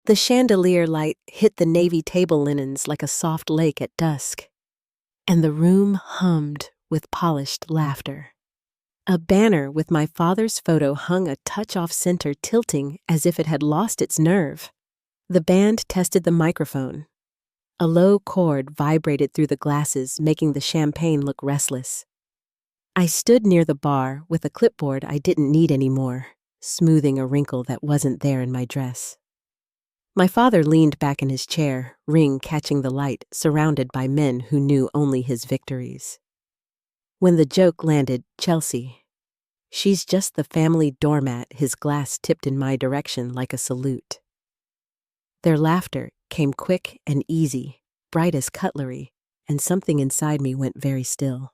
The chandelier light hit the navy table linens like a soft lake at dusk, and the room hummed with polished laughter. A banner with my father's photo hung a touch off center, tilting as if it had lost its nerve. The band tested the microphone. A low chord vibrated through the glasses, making the champagne look restless. I stood near the bar with a clipboard I didn't need anymore, smoothing a wrinkle that wasn't there in my dress. My father leaned back in his chair, ring catching the light, surrounded by men who knew only his victories. When the joke landed, Chelsea. She's just the family doormat, his glass tipped in my direction like a salute. Their laughter came quick and easy, bright as cutlery, and something inside me went very still.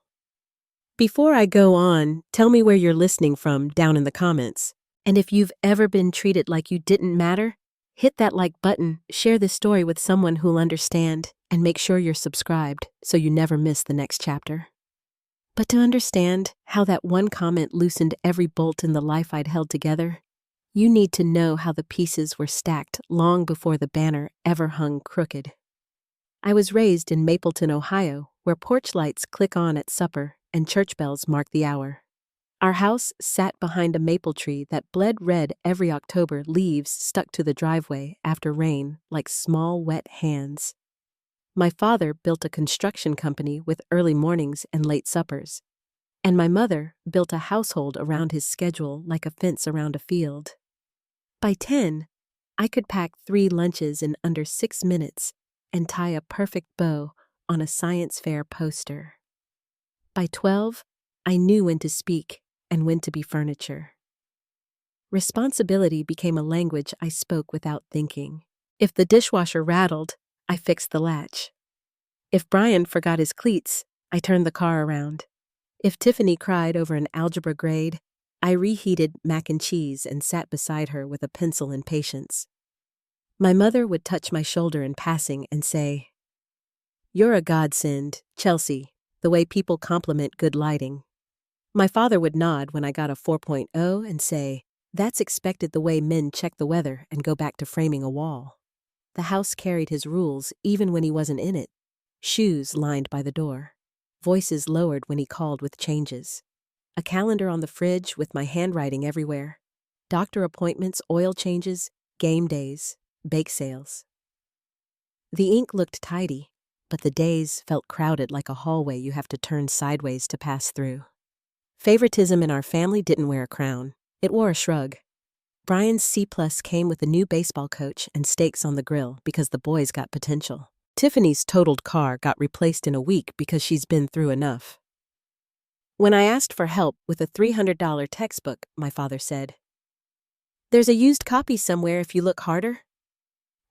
Before I go on, tell me where you're listening from down in the comments. And if you've ever been treated like you didn't matter, hit that like button, share this story with someone who'll understand, and make sure you're subscribed so you never miss the next chapter. But to understand how that one comment loosened every bolt in the life I'd held together, you need to know how the pieces were stacked long before the banner ever hung crooked. I was raised in Mapleton, Ohio, where porch lights click on at supper and church bells mark the hour. Our house sat behind a maple tree that bled red every October, leaves stuck to the driveway after rain like small wet hands. My father built a construction company with early mornings and late suppers, and my mother built a household around his schedule like a fence around a field. By 10, I could pack 3 lunches in under 6 minutes and tie a perfect bow on a science fair poster. By 12, I knew when to speak and when to be furniture. Responsibility became a language I spoke without thinking. If the dishwasher rattled, I fixed the latch. If Brian forgot his cleats, I turned the car around. If Tiffany cried over an algebra grade, I reheated mac and cheese and sat beside her with a pencil and patience. My mother would touch my shoulder in passing and say, "You're a godsend, Chelsea," the way people compliment good lighting. My father would nod when I got a 4.0 and say, "That's expected," the way men check the weather and go back to framing a wall. The house carried his rules even when he wasn't in it. Shoes lined by the door. Voices lowered when he called with changes. A calendar on the fridge with my handwriting everywhere. Doctor appointments, oil changes, game days, bake sales. The ink looked tidy, but the days felt crowded like a hallway you have to turn sideways to pass through. Favoritism in our family didn't wear a crown. It wore a shrug. Brian's C+ came with a new baseball coach and steaks on the grill because the boys got potential. Tiffany's totaled car got replaced in a week because she's been through enough. When I asked for help with a $300 textbook, my father said, "There's a used copy somewhere if you look harder."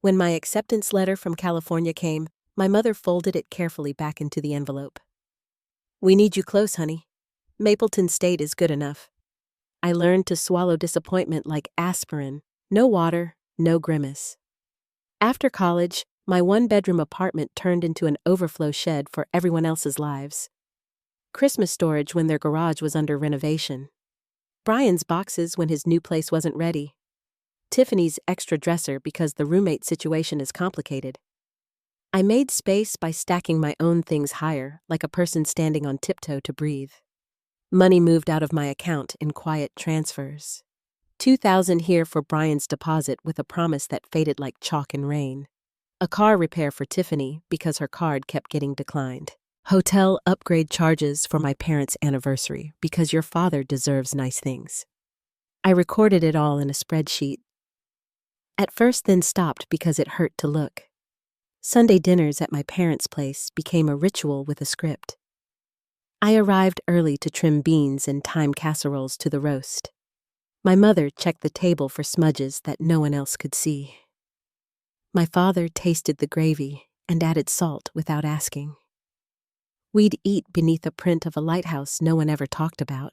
When my acceptance letter from California came, my mother folded it carefully back into the envelope. "We need you close, honey. Mapleton State is good enough." I learned to swallow disappointment like aspirin. No water, no grimace. After college, my 1-bedroom apartment turned into an overflow shed for everyone else's lives. Christmas storage when their garage was under renovation. Brian's boxes when his new place wasn't ready. Tiffany's extra dresser because the roommate situation is complicated. I made space by stacking my own things higher, like a person standing on tiptoe to breathe. Money moved out of my account in quiet transfers. $2,000 here for Brian's deposit with a promise that faded like chalk in rain. A car repair for Tiffany because her card kept getting declined. Hotel upgrade charges for my parents' anniversary because your father deserves nice things. I recorded it all in a spreadsheet. At first, then stopped because it hurt to look. Sunday dinners at my parents' place became a ritual with a script. I arrived early to trim beans and time casseroles to the roast. My mother checked the table for smudges that no one else could see. My father tasted the gravy and added salt without asking. We'd eat beneath a print of a lighthouse no one ever talked about.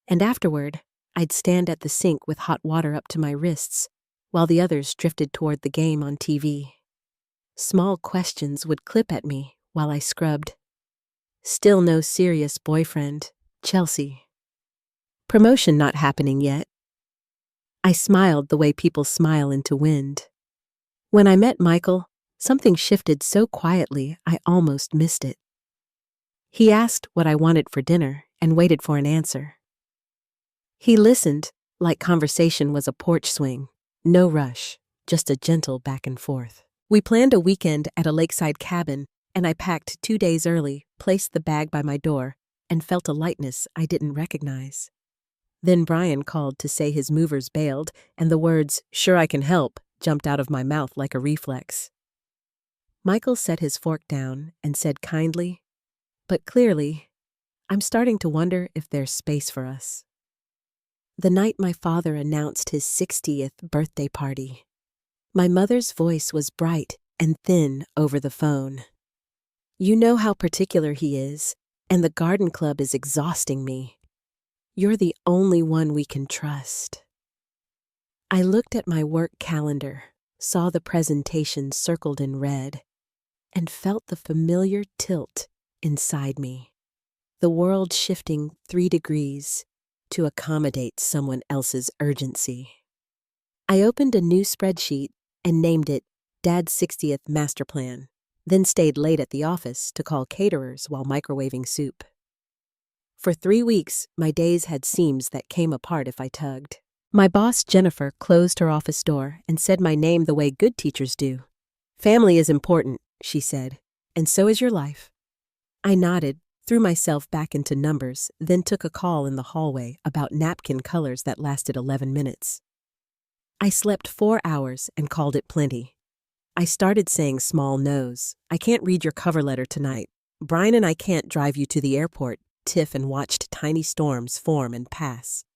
And afterward, I'd stand at the sink with hot water up to my wrists, while the others drifted toward the game on TV. Small questions would clip at me while I scrubbed. Still no serious boyfriend, Chelsea. Promotion not happening yet. I smiled the way people smile into wind. When I met Michael, something shifted so quietly I almost missed it. He asked what I wanted for dinner and waited for an answer. He listened, like conversation was a porch swing. No rush, just a gentle back and forth. We planned a weekend at a lakeside cabin, and I packed 2 days early, placed the bag by my door, and felt a lightness I didn't recognize. Then Brian called to say his movers bailed, and the words, "Sure I can help," jumped out of my mouth like a reflex. Michael set his fork down and said kindly, but clearly, "I'm starting to wonder if there's space for us." The night my father announced his 60th birthday party, my mother's voice was bright and thin over the phone. "You know how particular he is, and the garden club is exhausting me. You're the only one we can trust." I looked at my work calendar, saw the presentation circled in red, and felt the familiar tilt inside me. The world shifting 3 degrees to accommodate someone else's urgency. I opened a new spreadsheet and named it Dad's 60th Master Plan, then stayed late at the office to call caterers while microwaving soup. For 3 weeks, my days had seams that came apart if I tugged. My boss, Jennifer, closed her office door and said my name the way good teachers do. "Family is important," she said, "and so is your life." I nodded, threw myself back into numbers, then took a call in the hallway about napkin colors that lasted 11 minutes. I slept 4 hours and called it plenty. I started saying small no's. "I can't read your cover letter tonight. Brian and I can't drive you to the airport." Tiff and watched tiny storms form and pass.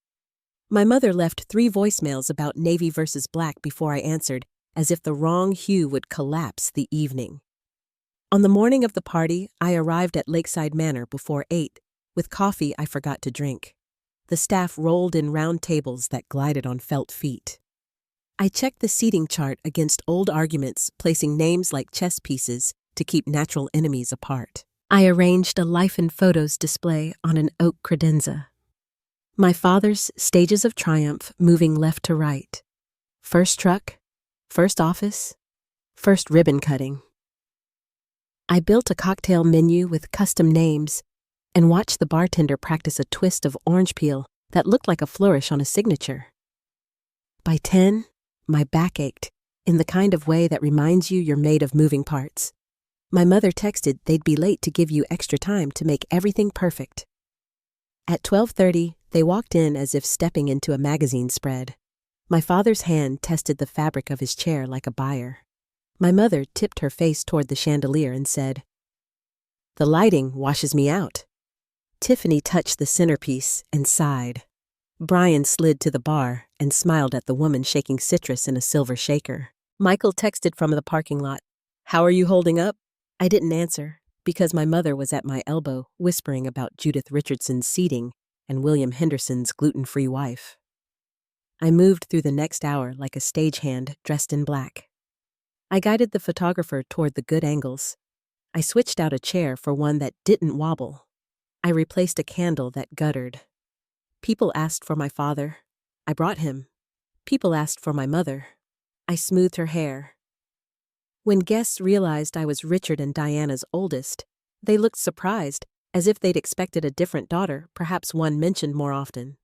My mother left 3 voicemails about Navy versus Black before I answered, as if the wrong hue would collapse the evening. On the morning of the party, I arrived at Lakeside Manor before 8, with coffee I forgot to drink. The staff rolled in round tables that glided on felt feet. I checked the seating chart against old arguments, placing names like chess pieces to keep natural enemies apart. I arranged a life and photos display on an oak credenza. My father's stages of triumph moving left to right. First truck, first office, first ribbon cutting. I built a cocktail menu with custom names and watched the bartender practice a twist of orange peel that looked like a flourish on a signature. By 10, my back ached, in the kind of way that reminds you you're made of moving parts. My mother texted they'd be late to give you extra time to make everything perfect. At 12:30, they walked in as if stepping into a magazine spread. My father's hand tested the fabric of his chair like a buyer. My mother tipped her face toward the chandelier and said, "The lighting washes me out." Tiffany touched the centerpiece and sighed. Brian slid to the bar and smiled at the woman shaking citrus in a silver shaker. Michael texted from the parking lot, "How are you holding up?" I didn't answer, because my mother was at my elbow, whispering about Judith Richardson's seating and William Henderson's gluten-free wife. I moved through the next hour like a stagehand dressed in black. I guided the photographer toward the good angles. I switched out a chair for one that didn't wobble. I replaced a candle that guttered. People asked for my father. I brought him. People asked for my mother. I smoothed her hair. When guests realized I was Richard and Diana's oldest, they looked surprised, as if they'd expected a different daughter, perhaps one mentioned more often.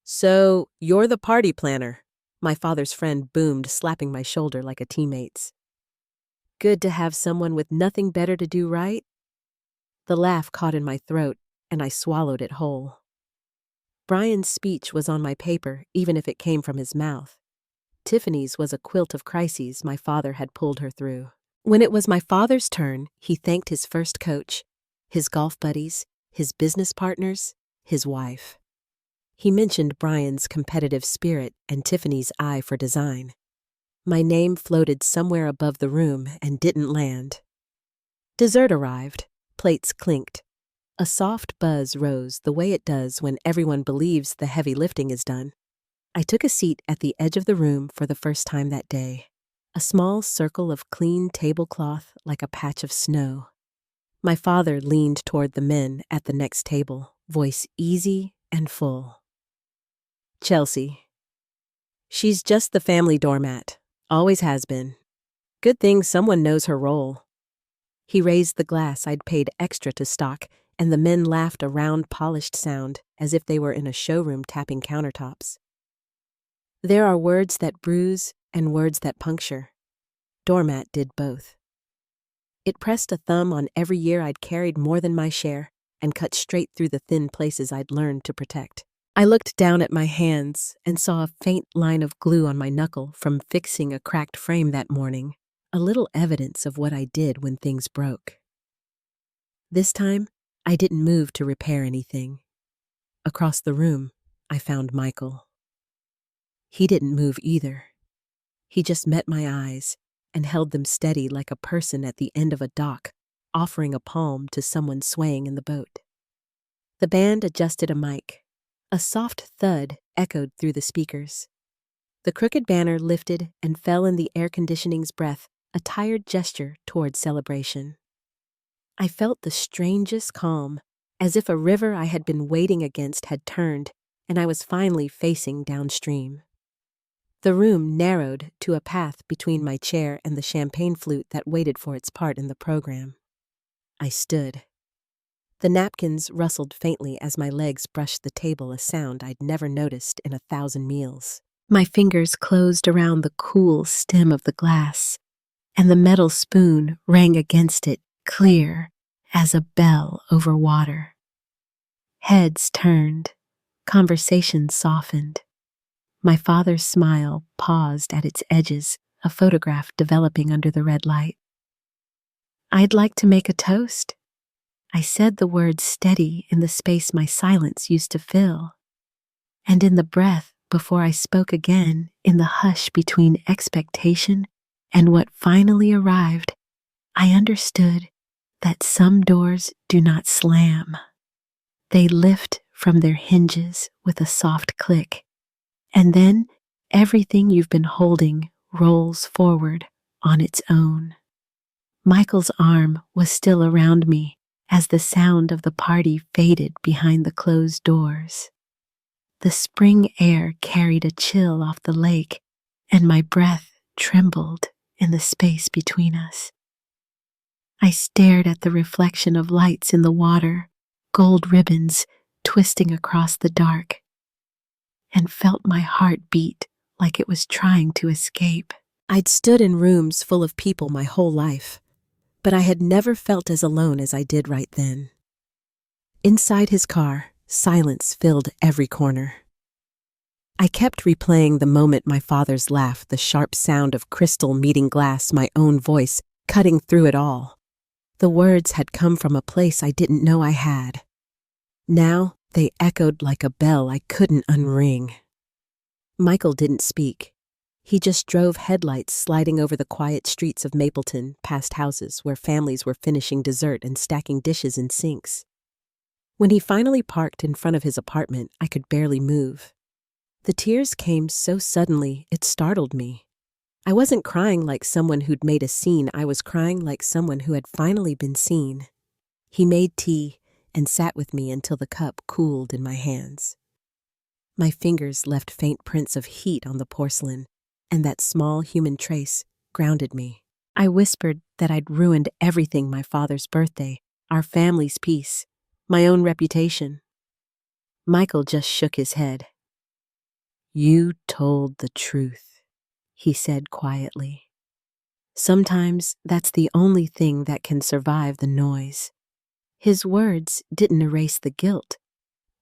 "So, you're the party planner," my father's friend boomed, slapping my shoulder like a teammate's. "Good to have someone with nothing better to do, right?" The laugh caught in my throat, and I swallowed it whole. Brian's speech was on my paper, even if it came from his mouth. Tiffany's was a quilt of crises my father had pulled her through. When it was my father's turn, he thanked his first coach, his golf buddies, his business partners, his wife. He mentioned Brian's competitive spirit and Tiffany's eye for design. My name floated somewhere above the room and didn't land. Dessert arrived. Plates clinked. A soft buzz rose the way it does when everyone believes the heavy lifting is done. I took a seat at the edge of the room for the first time that day. A small circle of clean tablecloth like a patch of snow. My father leaned toward the men at the next table, voice easy and full. "Chelsea. She's just the family doormat. Always has been. Good thing someone knows her role. He raised the glass I'd paid extra to stock, and the men laughed a round, polished sound, as if they were in a showroom tapping countertops. There are words that bruise and words that puncture. Doormat did both. It pressed a thumb on every year I'd carried more than my share and cut straight through the thin places I'd learned to protect. I looked down at my hands and saw a faint line of glue on my knuckle from fixing a cracked frame that morning, a little evidence of what I did when things broke. This time, I didn't move to repair anything. Across the room, I found Michael. He didn't move either. He just met my eyes and held them steady like a person at the end of a dock, offering a palm to someone swaying in the boat. The band adjusted a mic. A soft thud echoed through the speakers. The crooked banner lifted and fell in the air conditioning's breath, a tired gesture toward celebration. I felt the strangest calm, as if a river I had been wading against had turned, and I was finally facing downstream. The room narrowed to a path between my chair and the champagne flute that waited for its part in the program. I stood. The napkins rustled faintly as my legs brushed the table, a sound I'd never noticed in 1,000 meals. My fingers closed around the cool stem of the glass, and the metal spoon rang against it, clear as a bell over water. Heads turned, conversation softened. My father's smile paused at its edges, a photograph developing under the red light. "I'd like to make a toast." I said the word steady in the space my silence used to fill. And in the breath before I spoke again, in the hush between expectation and what finally arrived, I understood that some doors do not slam. They lift from their hinges with a soft click, and then everything you've been holding rolls forward on its own. Michael's arm was still around me as the sound of the party faded behind the closed doors. The spring air carried a chill off the lake, and my breath trembled in the space between us. I stared at the reflection of lights in the water, gold ribbons twisting across the dark, and felt my heart beat like it was trying to escape. I'd stood in rooms full of people my whole life, but I had never felt as alone as I did right then. Inside his car, silence filled every corner. I kept replaying the moment my father's laugh, the sharp sound of crystal meeting glass, my own voice cutting through it all. The words had come from a place I didn't know I had. Now they echoed like a bell I couldn't unring. Michael didn't speak. He just drove headlights sliding over the quiet streets of Mapleton, past houses where families were finishing dessert and stacking dishes in sinks. When he finally parked in front of his apartment, I could barely move. The tears came so suddenly, it startled me. I wasn't crying like someone who'd made a scene, I was crying like someone who had finally been seen. He made tea and sat with me until the cup cooled in my hands. My fingers left faint prints of heat on the porcelain, and that small human trace grounded me. I whispered that I'd ruined everything: my father's birthday, our family's peace, my own reputation. Michael just shook his head. "You told the truth," he said quietly. "Sometimes that's the only thing that can survive the noise." His words didn't erase the guilt,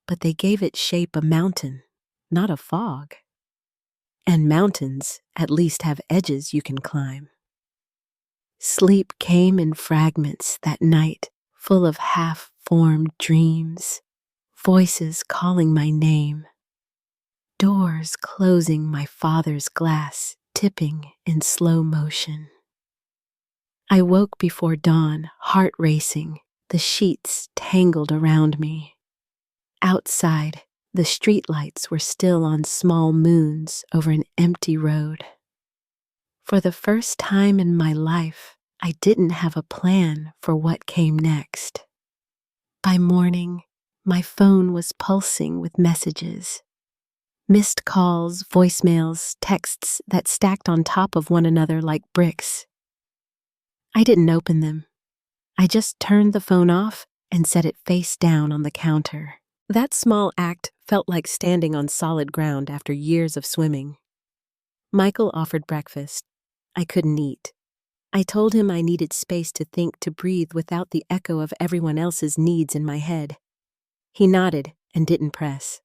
but they gave it shape: a mountain, not a fog. And mountains at least have edges you can climb. Sleep came in fragments that night, full of half-formed dreams, voices calling my name, doors closing, my father's glass tipping in slow motion. I woke before dawn, heart racing, the sheets tangled around me. Outside, the streetlights were still on small moons over an empty road. For the first time in my life, I didn't have a plan for what came next. By morning, my phone was pulsing with messages. Missed calls, voicemails, texts that stacked on top of one another like bricks. I didn't open them. I just turned the phone off and set it face down on the counter. That small act felt like standing on solid ground after years of swimming. Michael offered breakfast. I couldn't eat. I told him I needed space to think, to breathe without the echo of everyone else's needs in my head. He nodded and didn't press.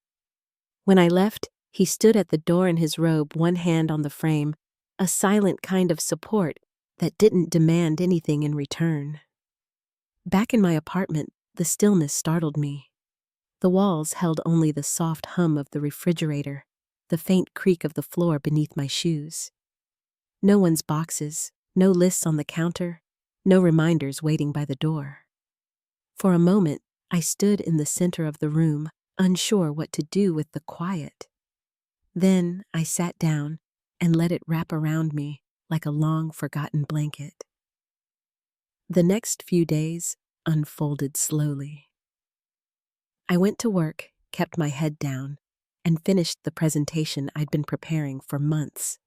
When I left, he stood at the door in his robe, one hand on the frame, a silent kind of support that didn't demand anything in return. Back in my apartment, the stillness startled me. The walls held only the soft hum of the refrigerator, the faint creak of the floor beneath my shoes. No one's boxes, no lists on the counter, no reminders waiting by the door. For a moment, I stood in the center of the room, unsure what to do with the quiet. Then I sat down and let it wrap around me like a long forgotten blanket. The next few days unfolded slowly. I went to work, kept my head down, and finished the presentation I'd been preparing for months.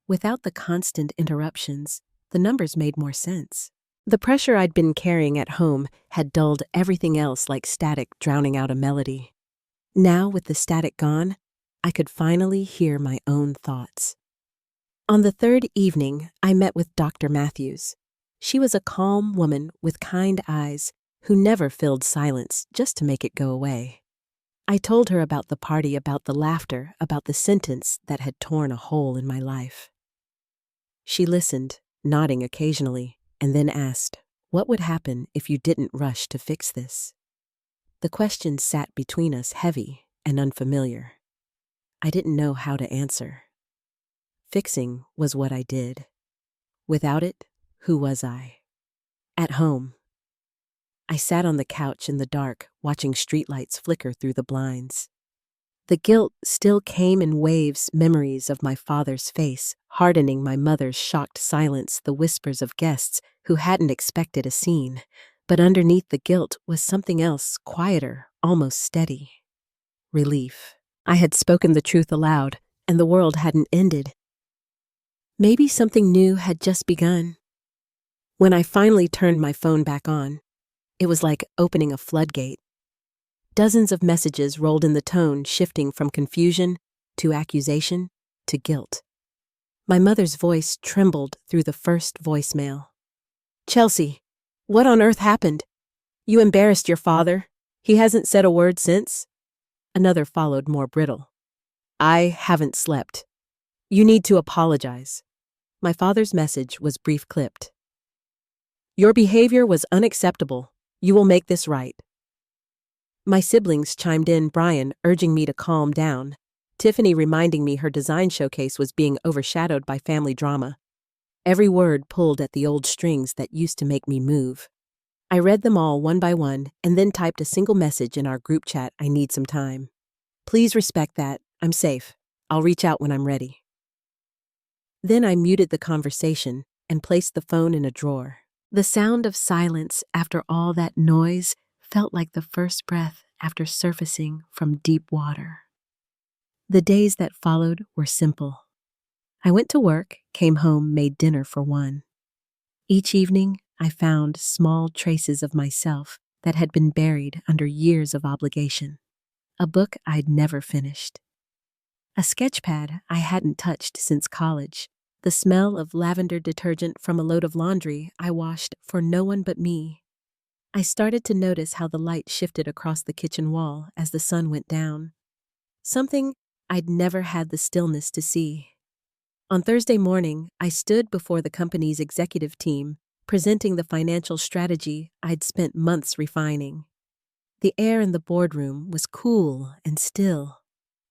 Without the constant interruptions, the numbers made more sense. The pressure I'd been carrying at home had dulled everything else like static drowning out a melody. Now, with the static gone, I could finally hear my own thoughts. On the third evening, I met with Dr. Matthews. She was a calm woman with kind eyes who never filled silence just to make it go away. I told her about the party, about the laughter, about the sentence that had torn a hole in my life. She listened, nodding occasionally, and then asked, "What would happen if you didn't rush to fix this?" The question sat between us, heavy and unfamiliar. I didn't know how to answer. Fixing was what I did. Without it, who was I? At home, I sat on the couch in the dark, watching streetlights flicker through the blinds. The guilt still came in waves, memories of my father's face, hardening my mother's shocked silence, the whispers of guests who hadn't expected a scene. But underneath the guilt was something else, quieter, almost steady. Relief. I had spoken the truth aloud, and the world hadn't ended. Maybe something new had just begun. When I finally turned my phone back on, it was like opening a floodgate. Dozens of messages rolled in, the tone shifting from confusion to accusation to guilt. My mother's voice trembled through the first voicemail. "Chelsea, what on earth happened? You embarrassed your father. He hasn't said a word since." Another followed, more brittle. "I haven't slept. You need to apologize." My father's message was brief, clipped. "Your behavior was unacceptable. You will make this right." My siblings chimed in, Brian urging me to calm down, Tiffany reminding me her design showcase was being overshadowed by family drama. Every word pulled at the old strings that used to make me move. I read them all one by one and then typed a single message in our group chat: "I need some time. Please respect that. I'm safe. I'll reach out when I'm ready." Then I muted the conversation and placed the phone in a drawer. The sound of silence after all that noise felt like the first breath after surfacing from deep water. The days that followed were simple. I went to work, came home, made dinner for one. Each evening, I found small traces of myself that had been buried under years of obligation. A book I'd never finished. A sketchpad I hadn't touched since college. The smell of lavender detergent from a load of laundry I washed for no one but me. I started to notice how the light shifted across the kitchen wall as the sun went down. Something I'd never had the stillness to see. On Thursday morning, I stood before the company's executive team, presenting the financial strategy I'd spent months refining. The air in the boardroom was cool and still.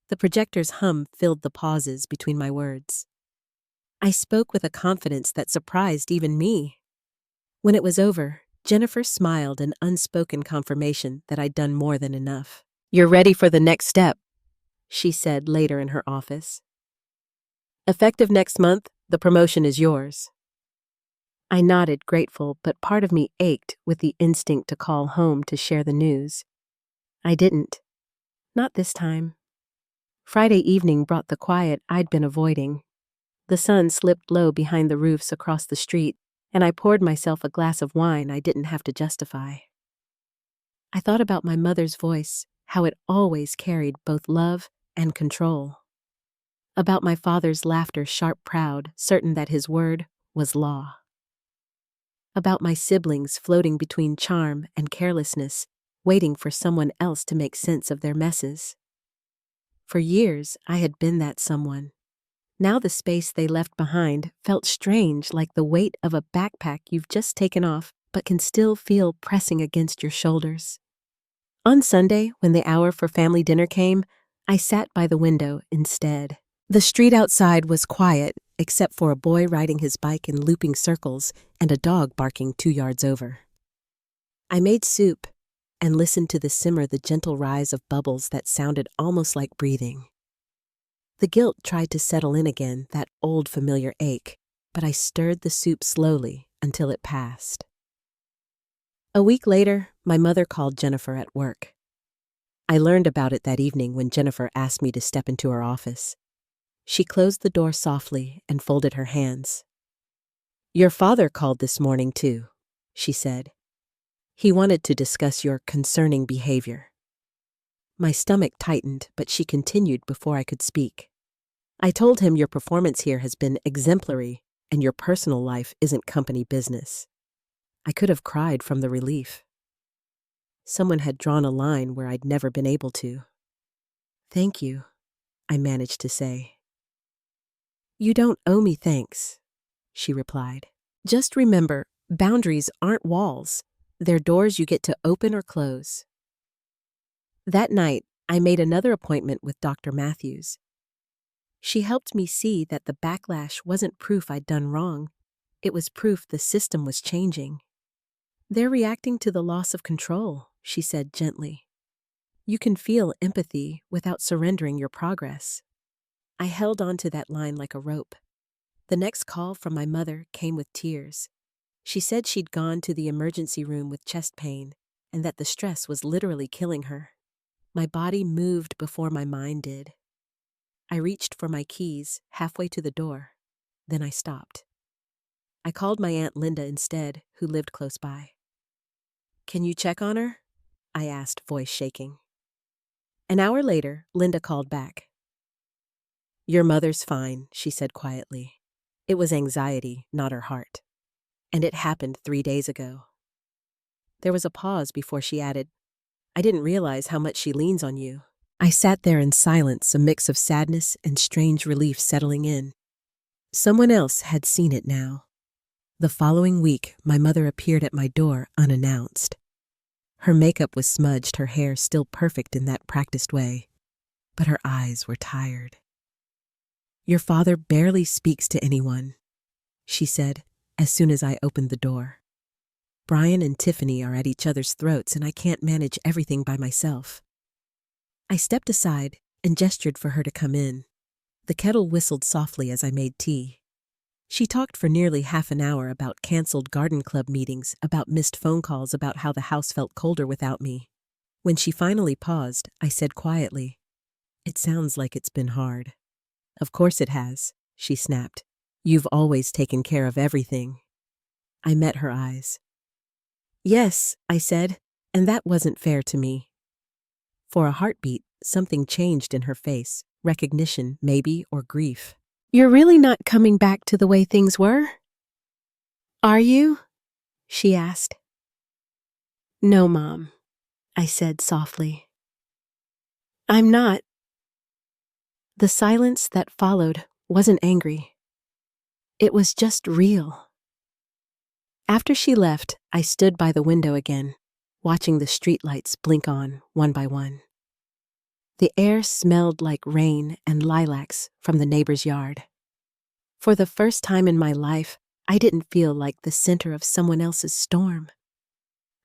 The projector's hum filled the pauses between my words. I spoke with a confidence that surprised even me. When it was over, Jennifer smiled, an unspoken confirmation that I'd done more than enough. "You're ready for the next step," she said later in her office. "Effective next month, the promotion is yours." I nodded, grateful, but part of me ached with the instinct to call home to share the news. I didn't. Not this time. Friday evening brought the quiet I'd been avoiding. The sun slipped low behind the roofs across the street, and I poured myself a glass of wine I didn't have to justify. I thought about my mother's voice, how it always carried both love and control. About my father's laughter, sharp, proud, certain that his word was law. About my siblings floating between charm and carelessness, waiting for someone else to make sense of their messes. For years, I had been that someone. Now the space they left behind felt strange, like the weight of a backpack you've just taken off but can still feel pressing against your shoulders. On Sunday, when the hour for family dinner came, I sat by the window instead. The street outside was quiet, except for a boy riding his bike in looping circles and a dog barking 2 yards over. I made soup and listened to the simmer, the gentle rise of bubbles that sounded almost like breathing. The guilt tried to settle in again, that old familiar ache, but I stirred the soup slowly until it passed. A week later, my mother called Jennifer at work. I learned about it that evening when Jennifer asked me to step into her office. She closed the door softly and folded her hands. "Your father called this morning too," she said. "He wanted to discuss your concerning behavior." My stomach tightened, but she continued before I could speak. "I told him your performance here has been exemplary and your personal life isn't company business." I could have cried from the relief. Someone had drawn a line where I'd never been able to. "Thank you," I managed to say. "You don't owe me thanks," she replied. "Just remember, boundaries aren't walls. They're doors you get to open or close." That night, I made another appointment with Dr. Matthews. She helped me see that the backlash wasn't proof I'd done wrong. It was proof the system was changing. "They're reacting to the loss of control," she said gently. "You can feel empathy without surrendering your progress." I held on to that line like a rope. The next call from my mother came with tears. She said she'd gone to the emergency room with chest pain and that the stress was literally killing her. My body moved before my mind did. I reached for my keys halfway to the door. Then I stopped. I called my Aunt Linda instead, who lived close by. "Can you check on her?" I asked, voice shaking. An hour later, Linda called back. "Your mother's fine," she said quietly. It was anxiety, not her heart. "And it happened 3 days ago." There was a pause before she added, "I didn't realize how much she leans on you." I sat there in silence, a mix of sadness and strange relief settling in. Someone else had seen it now. The following week, my mother appeared at my door unannounced. Her makeup was smudged, her hair still perfect in that practiced way, but her eyes were tired. "Your father barely speaks to anyone," she said as soon as I opened the door. "Brian and Tiffany are at each other's throats and I can't manage everything by myself." I stepped aside and gestured for her to come in. The kettle whistled softly as I made tea. She talked for nearly half an hour about canceled garden club meetings, about missed phone calls, about how the house felt colder without me. When she finally paused, I said quietly, "It sounds like it's been hard." "Of course it has," she snapped. "You've always taken care of everything." I met her eyes. "Yes," I said, and that wasn't fair to me. For a heartbeat, something changed in her face, recognition, maybe, or grief. "You're really not coming back to the way things were? Are you?" she asked. "No, Mom," I said softly. "I'm not." The silence that followed wasn't angry. It was just real. After she left, I stood by the window again, watching the streetlights blink on one by one. The air smelled like rain and lilacs from the neighbor's yard. For the first time in my life, I didn't feel like the center of someone else's storm.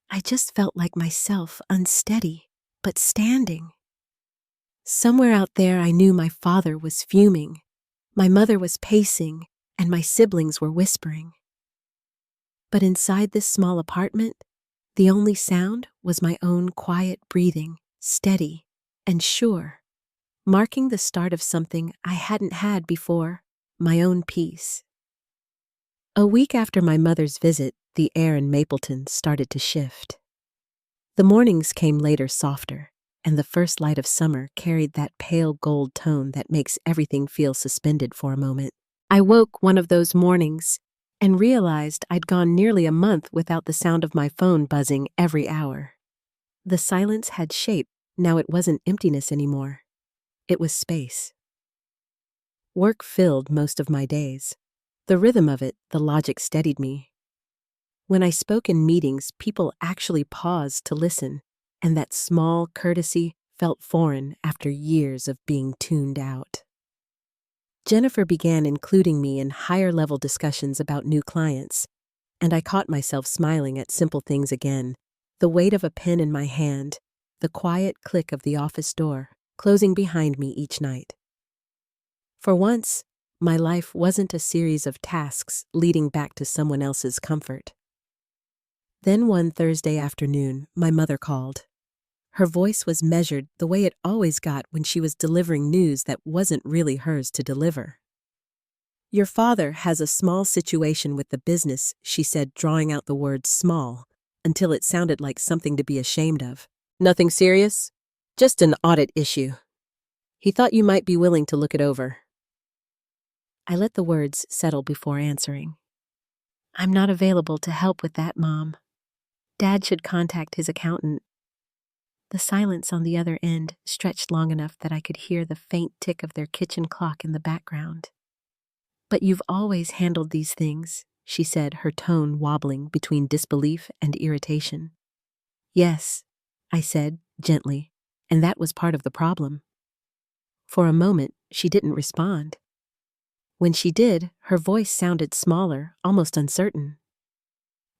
I just felt like myself, unsteady, but standing. Somewhere out there, I knew my father was fuming, my mother was pacing, and my siblings were whispering. But inside this small apartment, the only sound was my own quiet breathing, steady and sure, marking the start of something I hadn't had before, my own peace. A week after my mother's visit, the air in Mapleton started to shift. The mornings came later softer, and the first light of summer carried that pale gold tone that makes everything feel suspended for a moment. I woke one of those mornings and realized I'd gone nearly a month without the sound of my phone buzzing every hour. The silence had shape. Now it wasn't emptiness anymore. It was space. Work filled most of my days. The rhythm of it, the logic steadied me. When I spoke in meetings, people actually paused to listen, and that small courtesy felt foreign after years of being tuned out. Jennifer began including me in higher-level discussions about new clients, and I caught myself smiling at simple things again, the weight of a pen in my hand, the quiet click of the office door, closing behind me each night. For once, my life wasn't a series of tasks leading back to someone else's comfort. Then one Thursday afternoon, my mother called. Her voice was measured the way it always got when she was delivering news that wasn't really hers to deliver. "Your father has a small situation with the business," she said, drawing out the word small, until it sounded like something to be ashamed of. "Nothing serious? Just an audit issue. He thought you might be willing to look it over." I let the words settle before answering. "I'm not available to help with that, Mom. Dad should contact his accountant." The silence on the other end stretched long enough that I could hear the faint tick of their kitchen clock in the background. "But you've always handled these things," she said, her tone wobbling between disbelief and irritation. "Yes," I said, gently, "and that was part of the problem." For a moment, she didn't respond. When she did, her voice sounded smaller, almost uncertain.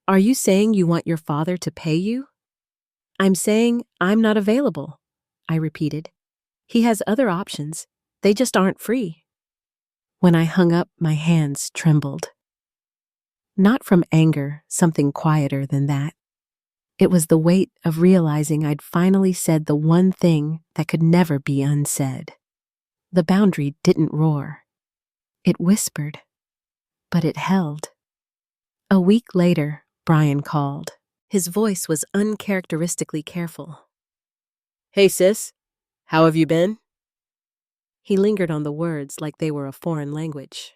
"Are you saying you want your father to pay you?" "I'm saying I'm not available," I repeated. "He has other options. They just aren't free." When I hung up, my hands trembled. Not from anger, something quieter than that. It was the weight of realizing I'd finally said the one thing that could never be unsaid. The boundary didn't roar. It whispered, but it held. A week later, Brian called. His voice was uncharacteristically careful. "Hey, sis. How have you been?" He lingered on the words like they were a foreign language.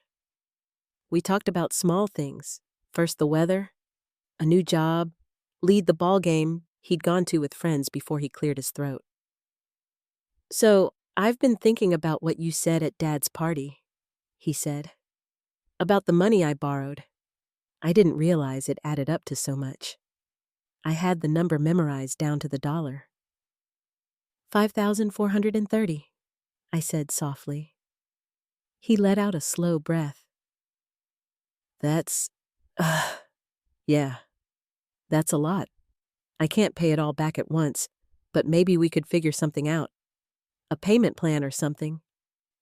We talked about small things. First the weather, a new job, lead the ball game he'd gone to with friends before he cleared his throat. "So, I've been thinking about what you said at Dad's party," he said. "About the money I borrowed. I didn't realize it added up to so much. I had the number memorized down to the dollar." $5,430, I said softly. He let out a slow breath. That's, yeah, that's a lot. I can't pay it all back at once, but maybe we could figure something out. A payment plan or something."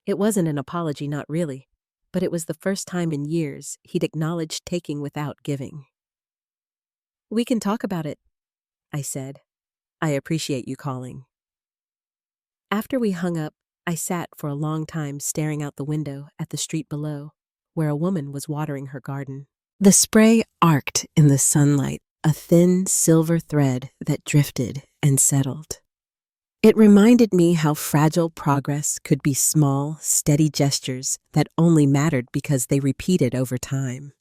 It wasn't an apology, not really, but it was the first time in years he'd acknowledged taking without giving. "We can talk about it," I said. "I appreciate you calling." After we hung up, I sat for a long time staring out the window at the street below, where a woman was watering her garden. The spray arced in the sunlight, a thin silver thread that drifted and settled. It reminded me how fragile progress could be, small, steady gestures that only mattered because they repeated over time.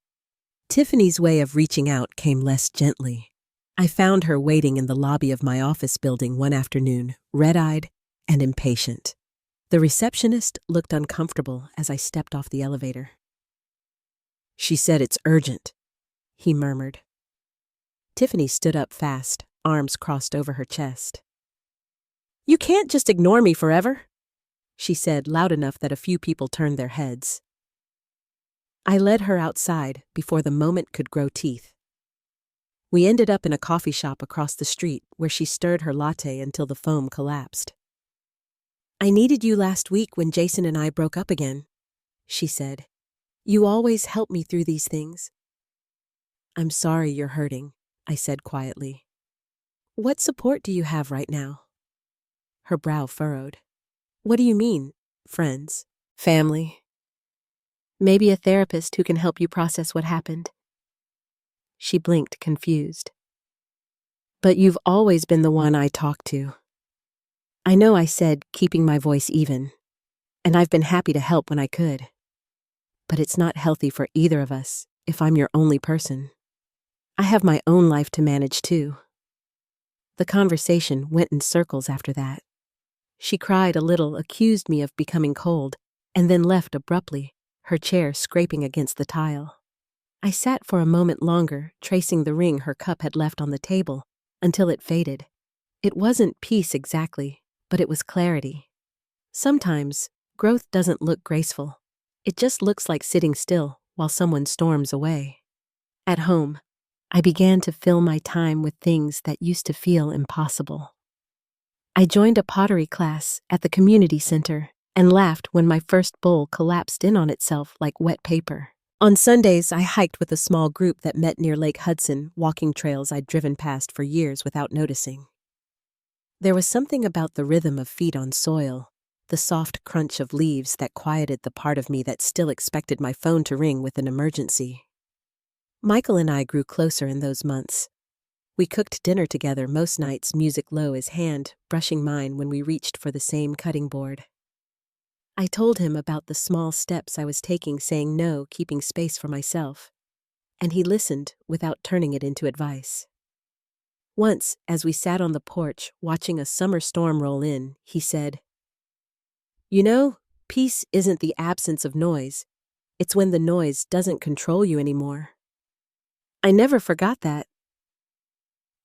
Tiffany's way of reaching out came less gently. I found her waiting in the lobby of my office building one afternoon, red-eyed and impatient. The receptionist looked uncomfortable as I stepped off the elevator. "She said it's urgent," he murmured. Tiffany stood up fast, arms crossed over her chest. "You can't just ignore me forever," she said loud enough that a few people turned their heads. I led her outside before the moment could grow teeth. We ended up in a coffee shop across the street where she stirred her latte until the foam collapsed. "I needed you last week when Jason and I broke up again," she said. "You always help me through these things." "I'm sorry you're hurting," I said quietly. "What support do you have right now?" Her brow furrowed. "What do you mean? Friends? Family?" Maybe a therapist who can help you process what happened. She blinked, confused. But you've always been the one I talk to. I know I said keeping my voice even, and I've been happy to help when I could. But it's not healthy for either of us if I'm your only person. I have my own life to manage too. The conversation went in circles after that. She cried a little, accused me of becoming cold, and then left abruptly, her chair scraping against the tile. I sat for a moment longer, tracing the ring her cup had left on the table, until it faded. It wasn't peace exactly, but it was clarity. Sometimes, growth doesn't look graceful. It just looks like sitting still while someone storms away. At home, I began to fill my time with things that used to feel impossible. I joined a pottery class at the community center and laughed when my first bowl collapsed in on itself like wet paper. On Sundays, I hiked with a small group that met near Lake Hudson, walking trails I'd driven past for years without noticing. There was something about the rhythm of feet on soil, the soft crunch of leaves that quieted the part of me that still expected my phone to ring with an emergency. Michael and I grew closer in those months. We cooked dinner together most nights, music low, his hand brushing mine when we reached for the same cutting board. I told him about the small steps I was taking, saying no, keeping space for myself, and he listened without turning it into advice. Once, as we sat on the porch watching a summer storm roll in, he said, "You know, peace isn't the absence of noise. It's when the noise doesn't control you anymore." I never forgot that.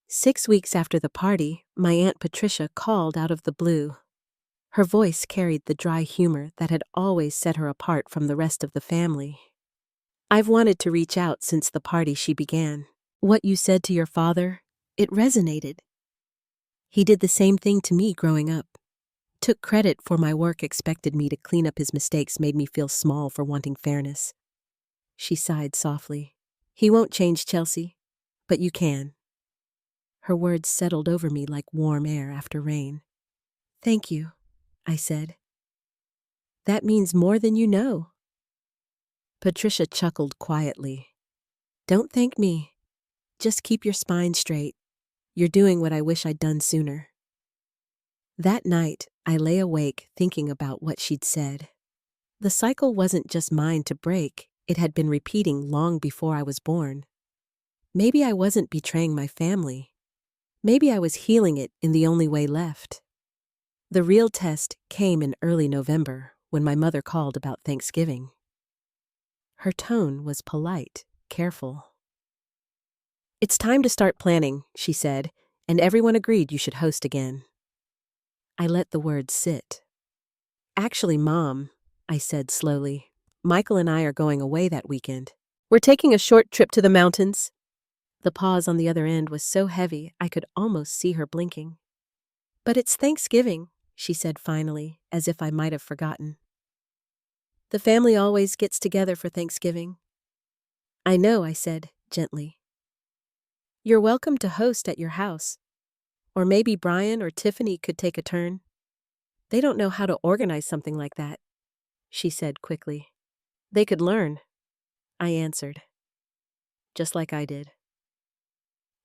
6 weeks after the party, my Aunt Patricia called out of the blue. Her voice carried the dry humor that had always set her apart from the rest of the family. "I've wanted to reach out since the party," she began. "What you said to your father, it resonated. He did the same thing to me growing up. Took credit for my work, expected me to clean up his mistakes, made me feel small for wanting fairness." She sighed softly. "He won't change, Chelsea, but you can." Her words settled over me like warm air after rain. "Thank you," I said. "That means more than you know." Patricia chuckled quietly. "Don't thank me. Just keep your spine straight. You're doing what I wish I'd done sooner." That night, I lay awake thinking about what she'd said. The cycle wasn't just mine to break, it had been repeating long before I was born. Maybe I wasn't betraying my family. Maybe I was healing it in the only way left. The real test came in early November when my mother called about Thanksgiving. Her tone was polite, careful. "It's time to start planning," she said, "and everyone agreed you should host again." I let the words sit. "Actually, Mom," I said slowly, "Michael and I are going away that weekend. We're taking a short trip to the mountains." The pause on the other end was so heavy I could almost see her blinking. "But it's Thanksgiving," she said finally, as if I might have forgotten. "The family always gets together for Thanksgiving." "I know," I said, gently. "You're welcome to host at your house. Or maybe Brian or Tiffany could take a turn. They don't know how to organize something like that," she said quickly. "They could learn," I answered. Just like I did.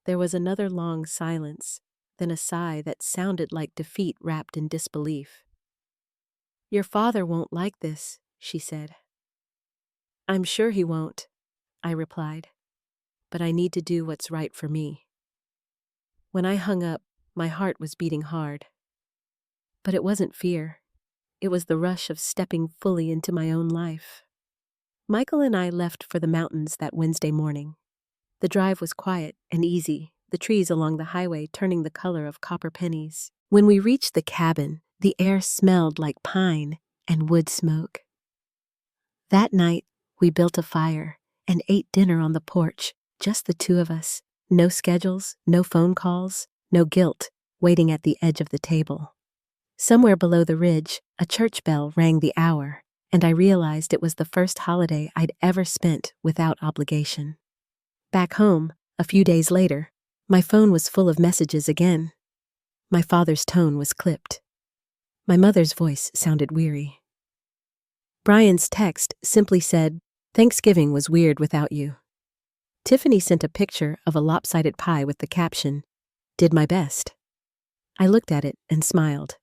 There was another long silence, then a sigh that sounded like defeat wrapped in disbelief. "Your father won't like this," she said. "I'm sure he won't," I replied. "But I need to do what's right for me." When I hung up, my heart was beating hard. But it wasn't fear. It was the rush of stepping fully into my own life. Michael and I left for the mountains that Wednesday morning. The drive was quiet and easy, the trees along the highway turning the color of copper pennies. When we reached the cabin, the air smelled like pine and wood smoke. That night, we built a fire and ate dinner on the porch, just the two of us. No schedules, no phone calls, no guilt, waiting at the edge of the table. Somewhere below the ridge, a church bell rang the hour, and I realized it was the first holiday I'd ever spent without obligation. Back home, a few days later, my phone was full of messages again. My father's tone was clipped. My mother's voice sounded weary. Brian's text simply said, "Thanksgiving was weird without you." Tiffany sent a picture of a lopsided pie with the caption, "Did my best." I looked at it and smiled.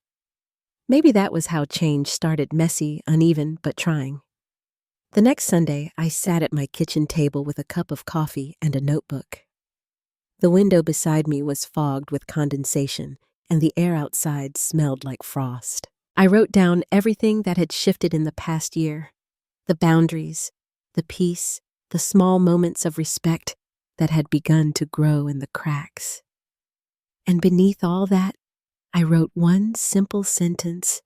Maybe that was how change started, messy, uneven, but trying. The next Sunday, I sat at my kitchen table with a cup of coffee and a notebook. The window beside me was fogged with condensation, and the air outside smelled like frost. I wrote down everything that had shifted in the past year, the boundaries, the peace, the small moments of respect that had begun to grow in the cracks. And beneath all that, I wrote one simple sentence: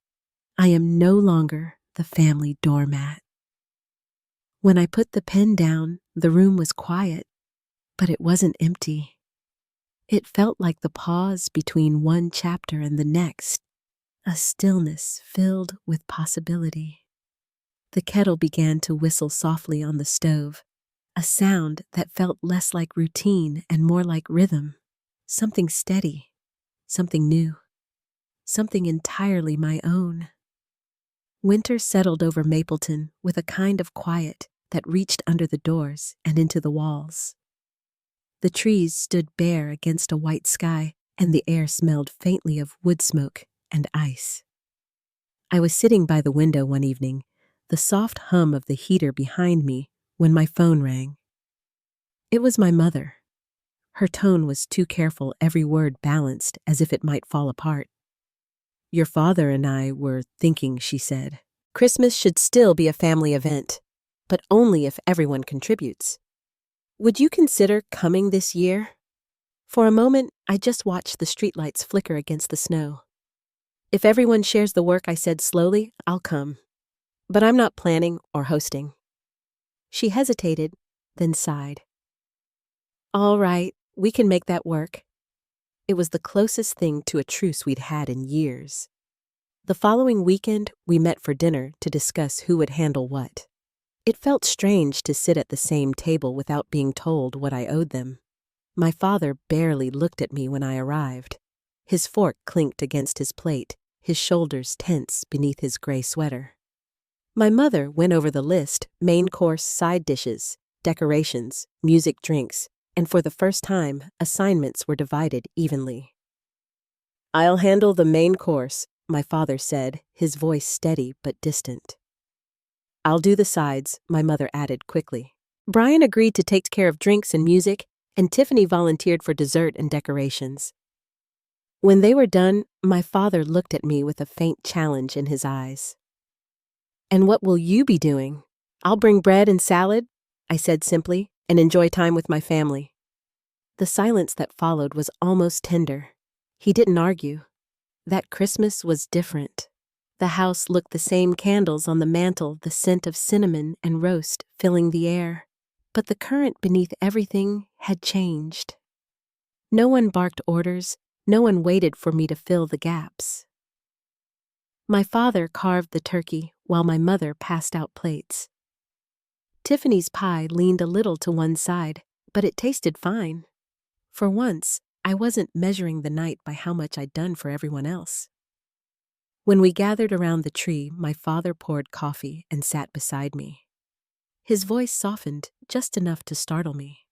I am no longer the family doormat. When I put the pen down, the room was quiet, but it wasn't empty. It felt like the pause between one chapter and the next, a stillness filled with possibility. The kettle began to whistle softly on the stove, a sound that felt less like routine and more like rhythm, something steady, something new, something entirely my own. Winter settled over Mapleton with a kind of quiet that reached under the doors and into the walls. The trees stood bare against a white sky, and the air smelled faintly of wood smoke and ice. I was sitting by the window one evening, the soft hum of the heater behind me, when my phone rang. It was my mother. Her tone was too careful, every word balanced as if it might fall apart. "Your father and I were thinking," she said. "Christmas should still be a family event, but only if everyone contributes. Would you consider coming this year?" For a moment, I just watched the streetlights flicker against the snow. "If everyone shares the work," I said slowly, "I'll come. But I'm not planning or hosting." She hesitated, then sighed. "All right, we can make that work." It was the closest thing to a truce we'd had in years. The following weekend, we met for dinner to discuss who would handle what. It felt strange to sit at the same table without being told what I owed them. My father barely looked at me when I arrived. His fork clinked against his plate, his shoulders tense beneath his gray sweater. My mother went over the list: main course, side dishes, decorations, music, drinks, and for the first time, assignments were divided evenly. "I'll handle the main course," my father said, his voice steady but distant. "I'll do the sides," my mother added quickly. Brian agreed to take care of drinks and music, and Tiffany volunteered for dessert and decorations. When they were done, my father looked at me with a faint challenge in his eyes. "And what will you be doing?" "I'll bring bread and salad," I said simply, "and enjoy time with my family." The silence that followed was almost tender. He didn't argue. That Christmas was different. The house looked the same: candles on the mantel, the scent of cinnamon and roast filling the air. But the current beneath everything had changed. No one barked orders, no one waited for me to fill the gaps. My father carved the turkey while my mother passed out plates. Tiffany's pie leaned a little to one side, but it tasted fine. For once, I wasn't measuring the night by how much I'd done for everyone else. When we gathered around the tree, my father poured coffee and sat beside me. His voice softened just enough to startle me.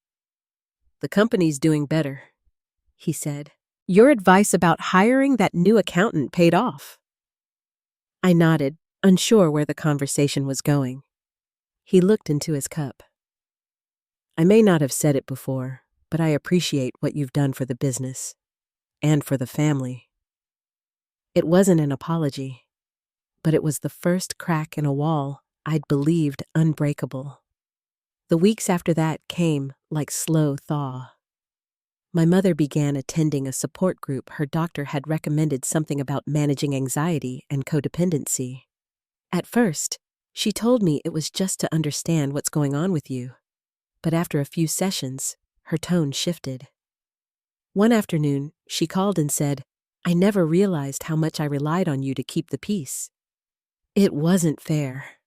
"The company's doing better," he said. "Your advice about hiring that new accountant paid off." I nodded, unsure where the conversation was going. He looked into his cup. "I may not have said it before, but I appreciate what you've done for the business and for the family." It wasn't an apology, but it was the first crack in a wall I'd believed unbreakable. The weeks after that came like slow thaw. My mother began attending a support group. Her doctor had recommended something about managing anxiety and codependency. At first, she told me it was just to understand what's going on with you. But after a few sessions, her tone shifted. One afternoon, she called and said, "I never realized how much I relied on you to keep the peace." It wasn't fair.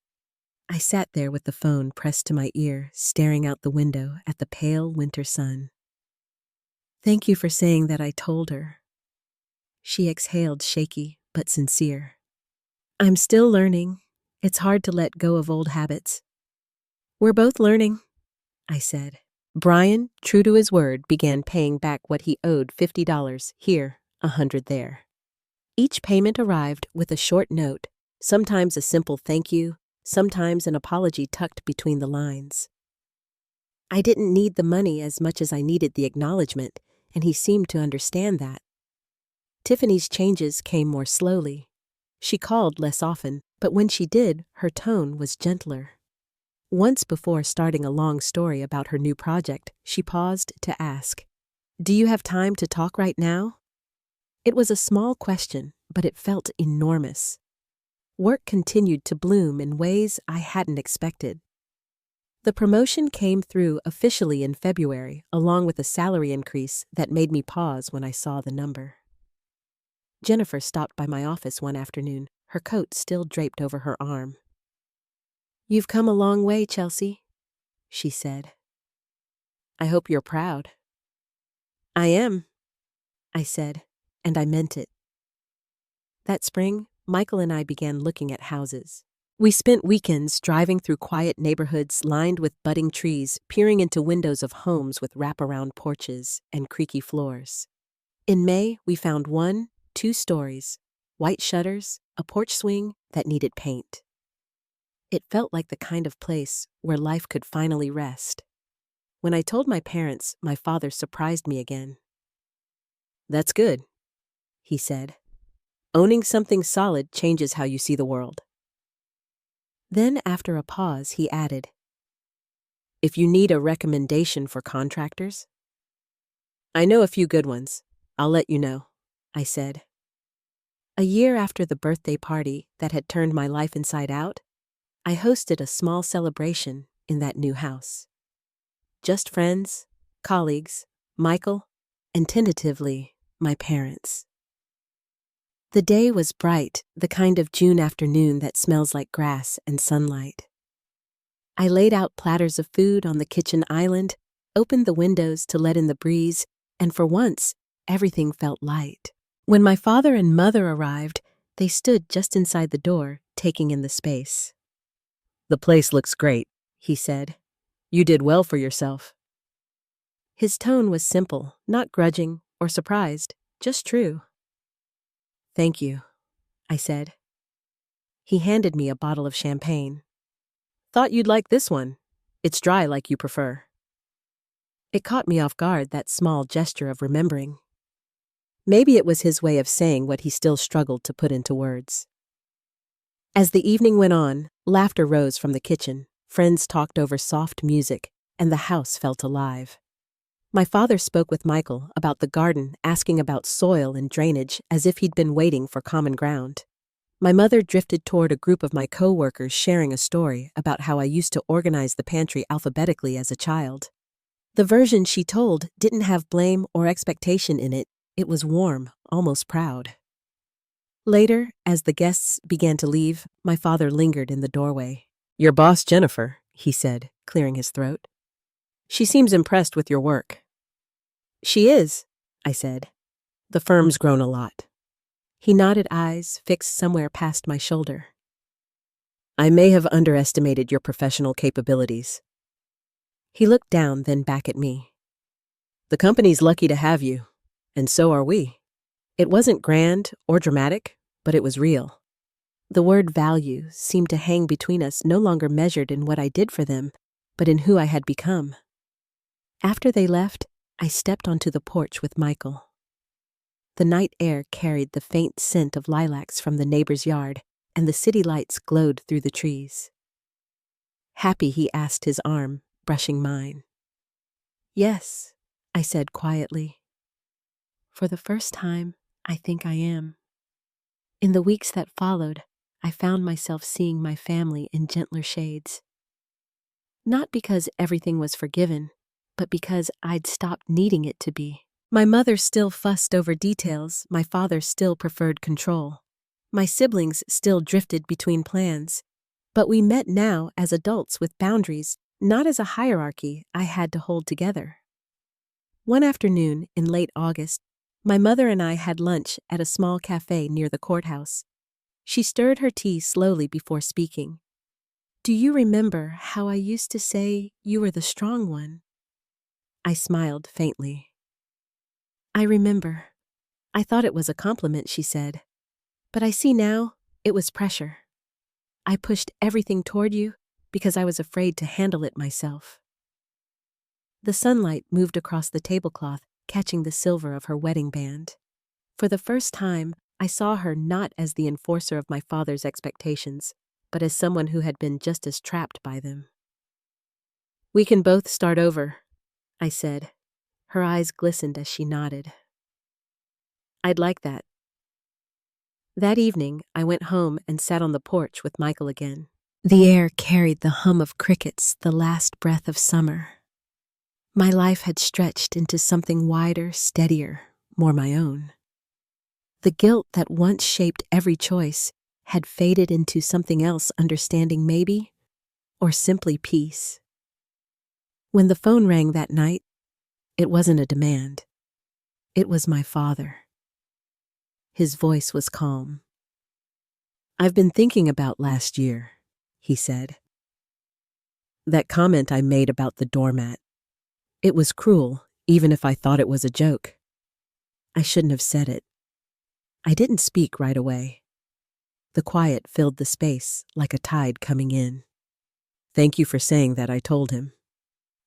I sat there with the phone pressed to my ear, staring out the window at the pale winter sun. "Thank you for saying that," I told her. She exhaled, shaky but sincere. "I'm still learning, It's hard to let go of old habits. We're both learning, I said. Brian, true to his word, began paying back what he owed, $50 here, $100 there. Each payment arrived with a short note, sometimes a simple thank you, sometimes an apology tucked between the lines. I didn't need the money as much as I needed the acknowledgement, and he seemed to understand that. Tiffany's changes came more slowly. She called less often, but when she did, her tone was gentler. Once before starting a long story about her new project, she paused to ask, "Do you have time to talk right now?" It was a small question, but it felt enormous. Work continued to bloom in ways I hadn't expected. The promotion came through officially in February, along with a salary increase that made me pause when I saw the number. Jennifer stopped by my office one afternoon, her coat still draped over her arm. "You've come a long way, Chelsea," she said. "I hope you're proud." "I am," I said, and I meant it. That spring, Michael and I began looking at houses. We spent weekends driving through quiet neighborhoods lined with budding trees, peering into windows of homes with wraparound porches and creaky floors. In May, we found 2 stories, white shutters, a porch swing that needed paint. It felt like the kind of place where life could finally rest. When I told my parents, my father surprised me again. "That's good," he said. "Owning something solid changes how you see the world." Then, after a pause, he added, "If you need a recommendation for contractors?" "I know a few good ones. I'll let you know," I said. A year after the birthday party that had turned my life inside out, I hosted a small celebration in that new house. Just friends, colleagues, Michael, and tentatively, my parents. The day was bright, the kind of June afternoon that smells like grass and sunlight. I laid out platters of food on the kitchen island, opened the windows to let in the breeze, and for once, everything felt light. When my father and mother arrived, they stood just inside the door, taking in the space. "The place looks great," he said. "You did well for yourself." His tone was simple, not grudging or surprised, just true. "Thank you," I said. He handed me a bottle of champagne. "Thought you'd like this one. It's dry like you prefer." It caught me off guard, that small gesture of remembering. Maybe it was his way of saying what he still struggled to put into words. As the evening went on, laughter rose from the kitchen, friends talked over soft music, and the house felt alive. My father spoke with Michael about the garden, asking about soil and drainage as if he'd been waiting for common ground. My mother drifted toward a group of my co-workers sharing a story about how I used to organize the pantry alphabetically as a child. The version she told didn't have blame or expectation in it. It was warm, almost proud. Later, as the guests began to leave, my father lingered in the doorway. "Your boss, Jennifer," he said, clearing his throat. "She seems impressed with your work." "She is," I said. "The firm's grown a lot." He nodded, eyes fixed somewhere past my shoulder. "I may have underestimated your professional capabilities." He looked down, then back at me. "The company's lucky to have you, and so are we." It wasn't grand or dramatic, but it was real. The word value seemed to hang between us, no longer measured in what I did for them, but in who I had become. After they left, I stepped onto the porch with Michael. The night air carried the faint scent of lilacs from the neighbor's yard, and the city lights glowed through the trees. "Happy?" he asked, his arm brushing mine. "Yes," I said quietly. "For the first time, I think I am." In the weeks that followed, I found myself seeing my family in gentler shades. Not because everything was forgiven, but because I'd stopped needing it to be. My mother still fussed over details, my father still preferred control. My siblings still drifted between plans. But we met now as adults with boundaries, not as a hierarchy I had to hold together. One afternoon in late August, my mother and I had lunch at a small cafe near the courthouse. She stirred her tea slowly before speaking. Do you remember how I used to say you were the strong one? I smiled faintly. I remember. I thought it was a compliment, she said. But I see now it was pressure. I pushed everything toward you because I was afraid to handle it myself. The sunlight moved across the tablecloth, catching the silver of her wedding band. For the first time, I saw her not as the enforcer of my father's expectations, but as someone who had been just as trapped by them. We can both start over, I said. Her eyes glistened as she nodded. I'd like that. That evening, I went home and sat on the porch with Michael again. The air carried the hum of crickets, the last breath of summer. My life had stretched into something wider, steadier, more my own. The guilt that once shaped every choice had faded into something else, understanding maybe, or simply peace. When the phone rang that night, it wasn't a demand. It was my father. His voice was calm. I've been thinking about last year, he said. That comment I made about the doormat. It was cruel, even if I thought it was a joke. I shouldn't have said it. I didn't speak right away. The quiet filled the space like a tide coming in. Thank you for saying that, I told him.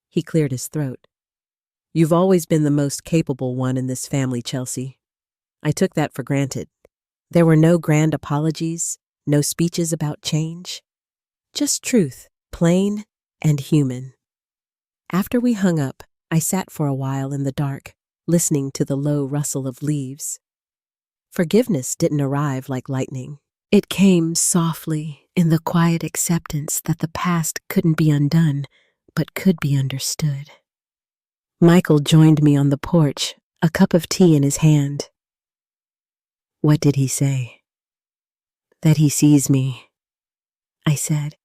He cleared his throat. You've always been the most capable one in this family, Chelsea. I took that for granted. There were no grand apologies, no speeches about change. Just truth, plain and human. After we hung up, I sat for a while in the dark, listening to the low rustle of leaves. Forgiveness didn't arrive like lightning. It came softly in the quiet acceptance that the past couldn't be undone, but could be understood. Michael joined me on the porch, a cup of tea in his hand. What did he say? That he sees me, I said.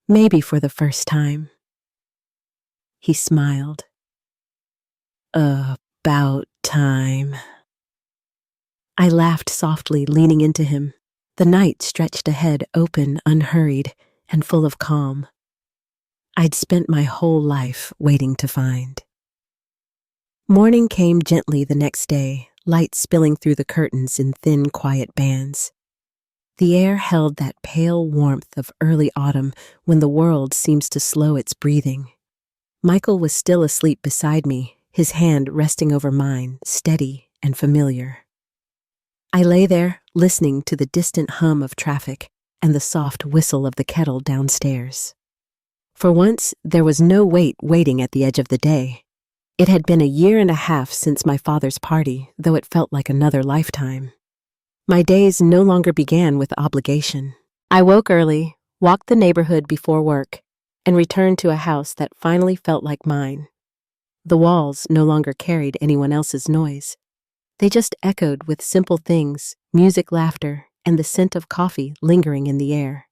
Maybe for the first time. He smiled. About time. I laughed softly, leaning into him. The night stretched ahead, open, unhurried, and full of calm. I'd spent my whole life waiting to find. Morning came gently the next day, light spilling through the curtains in thin, quiet bands. The air held that pale warmth of early autumn when the world seems to slow its breathing. Michael was still asleep beside me, his hand resting over mine, steady and familiar. I lay there, listening to the distant hum of traffic and the soft whistle of the kettle downstairs. For once, there was no weight waiting at the edge of the day. It had been 1.5 years since my father's party, though it felt like another lifetime. My days no longer began with obligation. I woke early, walked the neighborhood before work, and returned to a house that finally felt like mine. The walls no longer carried anyone else's noise. They just echoed with simple things, music, laughter, and the scent of coffee lingering in the air.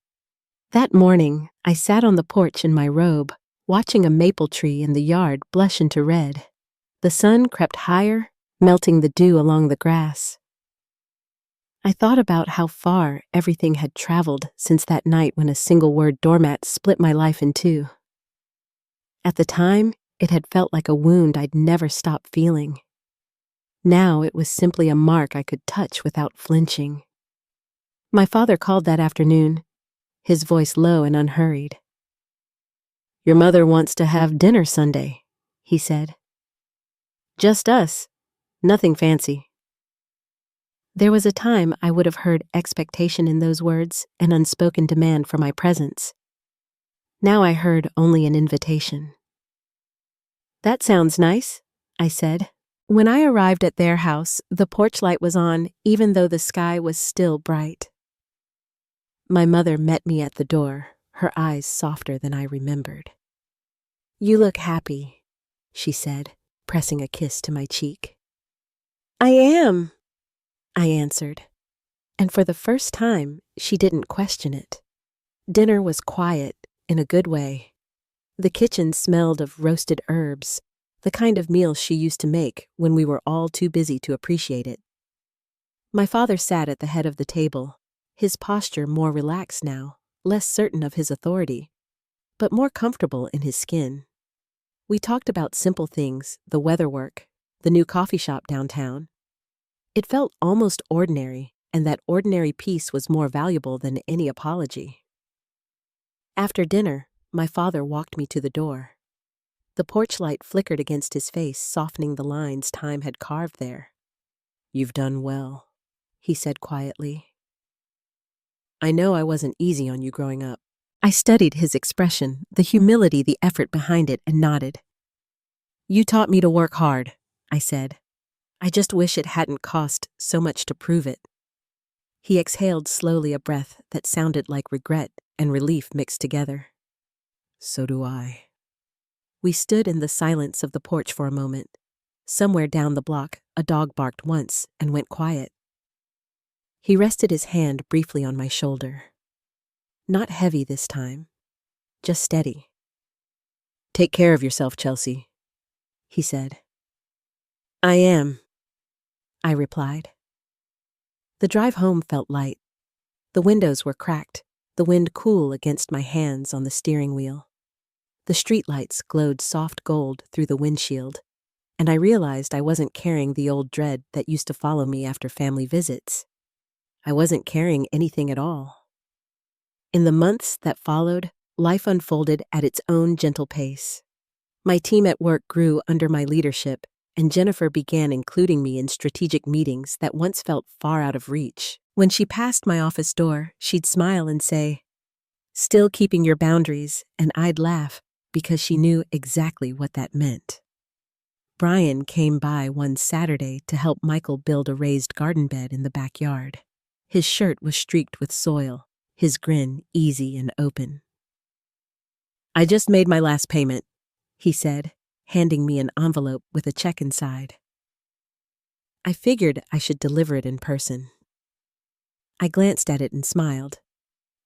That morning, I sat on the porch in my robe, watching a maple tree in the yard blush into red. The sun crept higher, melting the dew along the grass. I thought about how far everything had traveled since that night when a single-word doormat split my life in two. At the time, it had felt like a wound I'd never stop feeling. Now it was simply a mark I could touch without flinching. My father called that afternoon, his voice low and unhurried. Your mother wants to have dinner Sunday, he said. Just us, nothing fancy. There was a time I would have heard expectation in those words, an unspoken demand for my presence. Now I heard only an invitation. That sounds nice, I said. When I arrived at their house, the porch light was on, even though the sky was still bright. My mother met me at the door, her eyes softer than I remembered. You look happy, she said, pressing a kiss to my cheek. I am, I answered, and for the first time, she didn't question it. Dinner was quiet, in a good way. The kitchen smelled of roasted herbs, the kind of meal she used to make when we were all too busy to appreciate it. My father sat at the head of the table, his posture more relaxed now, less certain of his authority, but more comfortable in his skin. We talked about simple things, the weather work, the new coffee shop downtown. It felt almost ordinary, and that ordinary peace was more valuable than any apology. After dinner, my father walked me to the door. The porch light flickered against his face, softening the lines time had carved there. "You've done well," he said quietly. "I know I wasn't easy on you growing up." I studied his expression, the humility, the effort behind it, and nodded. "You taught me to work hard," I said. "I just wish it hadn't cost so much to prove it." He exhaled slowly, a breath that sounded like regret and relief mixed together. "So do I." We stood in the silence of the porch for a moment. Somewhere down the block, a dog barked once and went quiet. He rested his hand briefly on my shoulder. Not heavy this time, just steady. "Take care of yourself, Chelsea," he said. "I am," I replied. The drive home felt light. The windows were cracked, the wind cool against my hands on the steering wheel. The streetlights glowed soft gold through the windshield, and I realized I wasn't carrying the old dread that used to follow me after family visits. I wasn't carrying anything at all. In the months that followed, life unfolded at its own gentle pace. My team at work grew under my leadership, and Jennifer began including me in strategic meetings that once felt far out of reach. When she passed my office door, she'd smile and say, "Still keeping your boundaries," and I'd laugh because she knew exactly what that meant. Brian came by one Saturday to help Michael build a raised garden bed in the backyard. His shirt was streaked with soil, his grin easy and open. "I just made my last payment," he said, handing me an envelope with a check inside. I figured I should deliver it in person. I glanced at it and smiled.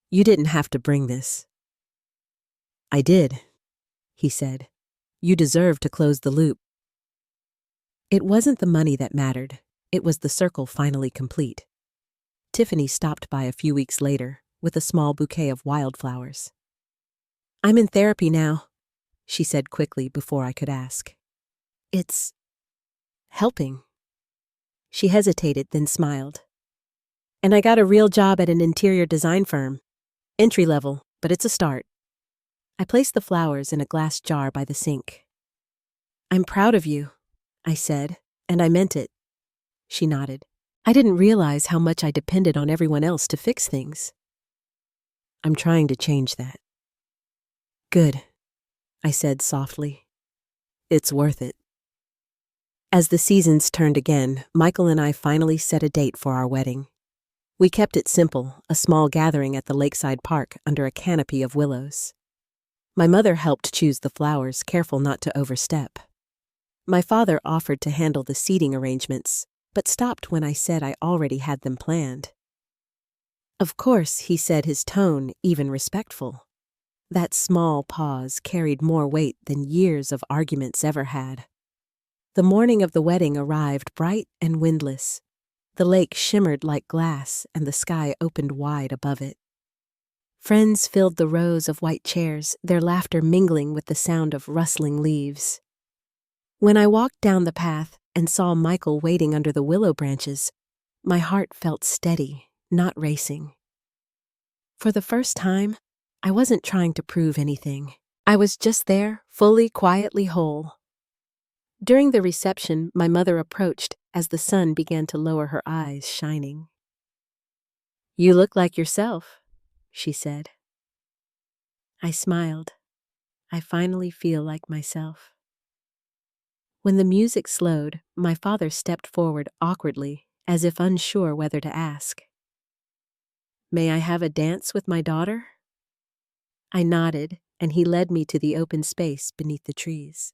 "You didn't have to bring this." "I did," he said. "You deserve to close the loop." It wasn't the money that mattered. It was the circle finally complete. Tiffany stopped by a few weeks later with a small bouquet of wildflowers. "I'm in therapy now," she said quickly before I could ask. "It's helping." She hesitated, then smiled. "And I got a real job at an interior design firm. Entry level, but it's a start." I placed the flowers in a glass jar by the sink. "I'm proud of you," I said, and I meant it. She nodded. I didn't realize how much I depended on everyone else to fix things. "I'm trying to change that." "Good," I said softly. "It's worth it." As the seasons turned again, Michael and I finally set a date for our wedding. We kept it simple, a small gathering at the lakeside park under a canopy of willows. My mother helped choose the flowers, careful not to overstep. My father offered to handle the seating arrangements, but stopped when I said I already had them planned. "Of course," he said, his tone even respectful. That small pause carried more weight than years of arguments ever had. The morning of the wedding arrived bright and windless. The lake shimmered like glass, and the sky opened wide above it. Friends filled the rows of white chairs, their laughter mingling with the sound of rustling leaves. When I walked down the path and saw Michael waiting under the willow branches, my heart felt steady, not racing. For the first time, I wasn't trying to prove anything. I was just there, fully, quietly whole. During the reception, my mother approached as the sun began to lower, her eyes shining. "You look like yourself," she said. I smiled. I finally feel like myself. When the music slowed, my father stepped forward awkwardly, as if unsure whether to ask. "May I have a dance with my daughter?" I nodded, and he led me to the open space beneath the trees.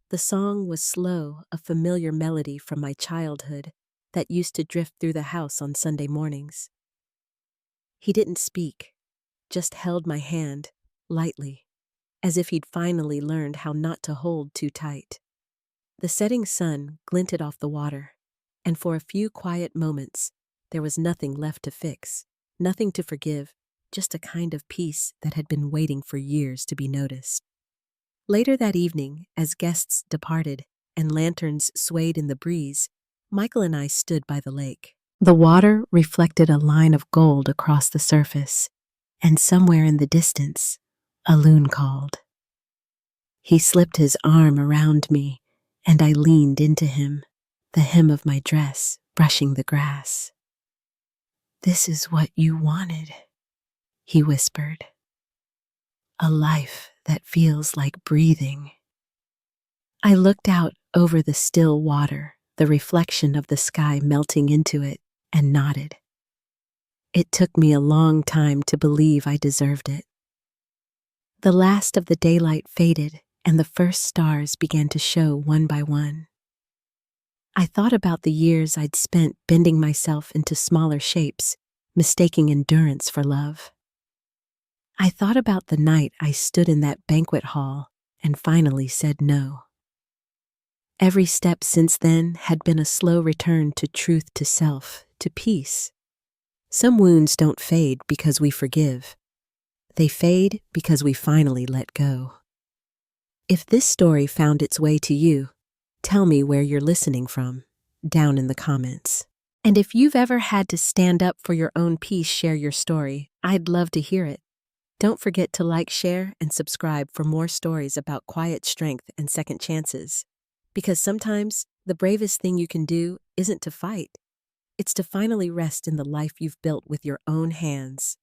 The song was slow, a familiar melody from my childhood that used to drift through the house on Sunday mornings. He didn't speak, just held my hand, lightly, as if he'd finally learned how not to hold too tight. The setting sun glinted off the water, and for a few quiet moments, there was nothing left to fix, Nothing to forgive, just a kind of peace that had been waiting for years to be noticed. Later that evening, as guests departed and lanterns swayed in the breeze, Michael and I stood by the lake. The water reflected a line of gold across the surface, and somewhere in the distance, a loon called. He slipped his arm around me, and I leaned into him, the hem of my dress brushing the grass. "This is what you wanted," he whispered. "A life that feels like breathing." I looked out over the still water, the reflection of the sky melting into it, and nodded. It took me a long time to believe I deserved it. The last of the daylight faded, and the first stars began to show one by one. I thought about the years I'd spent bending myself into smaller shapes, mistaking endurance for love. I thought about the night I stood in that banquet hall and finally said no. Every step since then had been a slow return to truth, to self, to peace. Some wounds don't fade because we forgive. They fade because we finally let go. If this story found its way to you, tell me where you're listening from, down in the comments. And if you've ever had to stand up for your own peace, share your story. I'd love to hear it. Don't forget to like, share, and subscribe for more stories about quiet strength and second chances. Because sometimes the bravest thing you can do isn't to fight. It's to finally rest in the life you've built with your own hands.